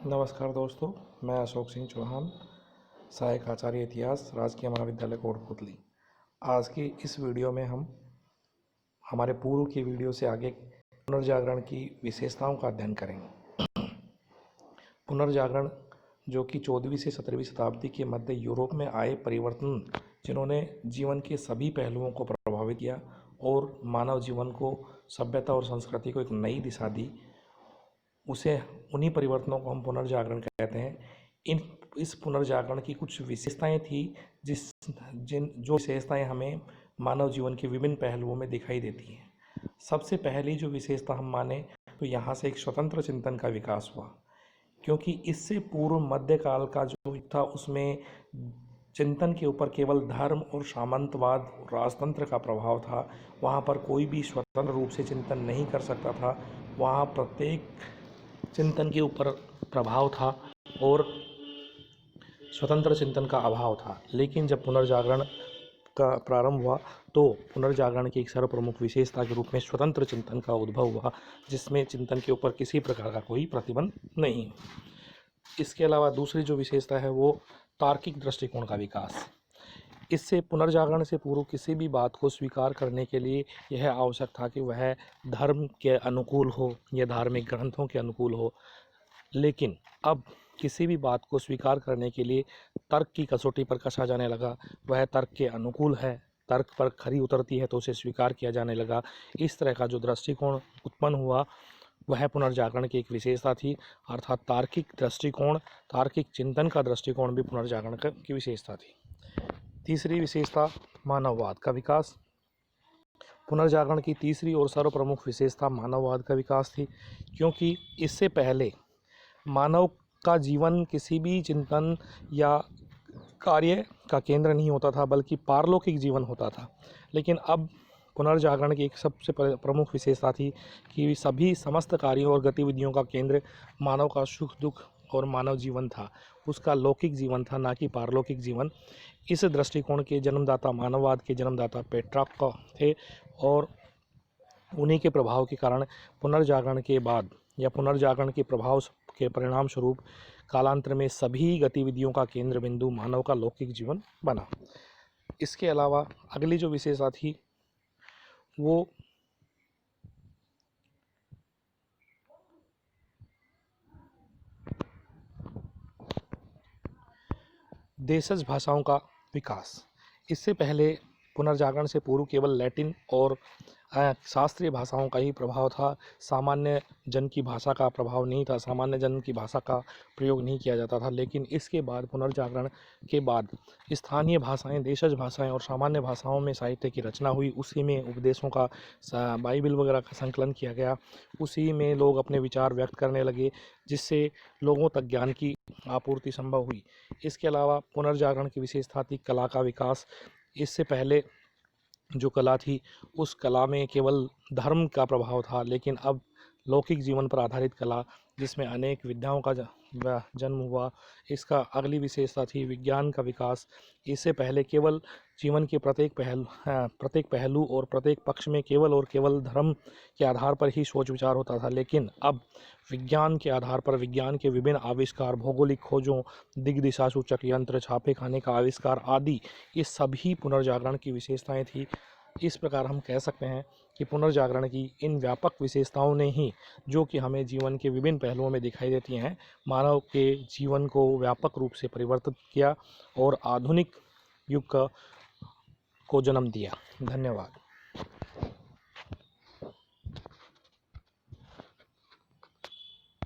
नमस्कार दोस्तों, मैं अशोक सिंह चौहान, सहायक आचार्य इतिहास, राजकीय महाविद्यालय कोटपुतली। आज की इस वीडियो में हम हमारे पूर्व की वीडियो से आगे पुनर्जागरण की विशेषताओं का अध्ययन करेंगे। पुनर्जागरण जो कि 14वीं से 17वीं शताब्दी के मध्य यूरोप में आए परिवर्तन, जिन्होंने जीवन के सभी पहलुओं को प्रभावित किया और मानव जीवन को, सभ्यता और संस्कृति को एक नई दिशा दी, उसे उन्हीं परिवर्तनों को हम पुनर्जागरण कहते हैं। इस पुनर्जागरण की कुछ विशेषताएं थी जो विशेषताएं हमें मानव जीवन के विभिन्न पहलुओं में दिखाई देती हैं। सबसे पहली जो विशेषता हम माने तो यहाँ से एक स्वतंत्र चिंतन का विकास हुआ, क्योंकि इससे पूर्व मध्यकाल का जो युग था उसमें चिंतन के ऊपर केवल धर्म और सामंतवाद, राजतंत्र का प्रभाव था। वहाँ पर कोई भी स्वतंत्र रूप से चिंतन नहीं कर सकता था। वहाँ प्रत्येक चिंतन के ऊपर प्रभाव था और स्वतंत्र चिंतन का अभाव था। लेकिन जब पुनर्जागरण का प्रारंभ हुआ तो पुनर्जागरण की एक सर्वप्रमुख विशेषता के रूप में स्वतंत्र चिंतन का उद्भव हुआ, जिसमें चिंतन के ऊपर किसी प्रकार का कोई प्रतिबंध नहीं। इसके अलावा दूसरी जो विशेषता है वो तार्किक दृष्टिकोण का विकास। इससे पुनर्जागरण से पूर्व किसी भी बात को स्वीकार करने के लिए यह आवश्यक था कि वह धर्म के अनुकूल हो या धार्मिक ग्रंथों के अनुकूल हो। लेकिन अब किसी भी बात को स्वीकार करने के लिए तर्क की कसौटी पर कसा जाने लगा। वह तर्क के अनुकूल है, तर्क पर खरी उतरती है तो उसे स्वीकार किया जाने लगा। इस तरह का जो दृष्टिकोण उत्पन्न हुआ वह पुनर्जागरण की एक विशेषता थी, अर्थात तार्किक दृष्टिकोण, तार्किक चिंतन का दृष्टिकोण भी पुनर्जागरण की विशेषता थी। तीसरी विशेषता मानववाद का विकास। पुनर्जागरण की तीसरी और सर्वप्रमुख विशेषता मानववाद का विकास थी, क्योंकि इससे पहले मानव का जीवन किसी भी चिंतन या कार्य का केंद्र नहीं होता था, बल्कि पारलौकिक जीवन होता था। लेकिन अब पुनर्जागरण की एक सबसे प्रमुख विशेषता थी कि सभी समस्त कार्यों और गतिविधियों का केंद्र मानव का सुख दुख और मानव जीवन था, उसका लौकिक जीवन था, ना कि पारलौकिक जीवन। इस दृष्टिकोण के जन्मदाता, मानववाद के जन्मदाता पेट्रार्क थे और उन्हीं के प्रभाव के कारण पुनर्जागरण के बाद या पुनर्जागरण के प्रभाव के परिणाम स्वरूप कालांतर में सभी गतिविधियों का केंद्र बिंदु मानव का लौकिक जीवन बना। इसके अलावा अगली जो विशेषता थी वो देशज भाषाओं का विकास। इससे पहले पुनर्जागरण से पूर्व केवल लैटिन और शास्त्रीय भाषाओं का ही प्रभाव था। सामान्य जन की भाषा का प्रभाव नहीं था, सामान्य जन की भाषा का प्रयोग नहीं किया जाता था। लेकिन इसके बाद पुनर्जागरण के बाद स्थानीय भाषाएं, देशज भाषाएं और सामान्य भाषाओं में साहित्य की रचना हुई। उसी में उपदेशों का, बाइबल वगैरह का संकलन किया गया। उसी में लोग अपने विचार व्यक्त करने लगे, जिससे लोगों तक ज्ञान की आपूर्ति संभव हुई। इसके अलावा पुनर्जागरण की विशेषता थी कला का विकास। इससे पहले जो कला थी उस कला में केवल धर्म का प्रभाव था, लेकिन अब लौकिक जीवन पर आधारित कला, जिसमें अनेक विद्याओं का जन्म हुआ। इसका अगली विशेषता थी विज्ञान का विकास। इससे पहले केवल जीवन के प्रत्येक पहलू और प्रत्येक पक्ष में केवल और केवल धर्म के आधार पर ही सोच विचार होता था, लेकिन अब विज्ञान के आधार पर विज्ञान के विभिन्न आविष्कार, भौगोलिक खोजों, दिग्दिशा सूचक यंत्र, छापे खाने का आविष्कार आदि, ये सभी पुनर्जागरण की विशेषताएं थी। इस प्रकार हम कह सकते हैं कि पुनर्जागरण की इन व्यापक विशेषताओं ने ही, जो कि हमें जीवन के विभिन्न पहलुओं में दिखाई देती हैं, मानव के जीवन को व्यापक रूप से परिवर्तित किया और आधुनिक युग को जन्म दिया। धन्यवाद।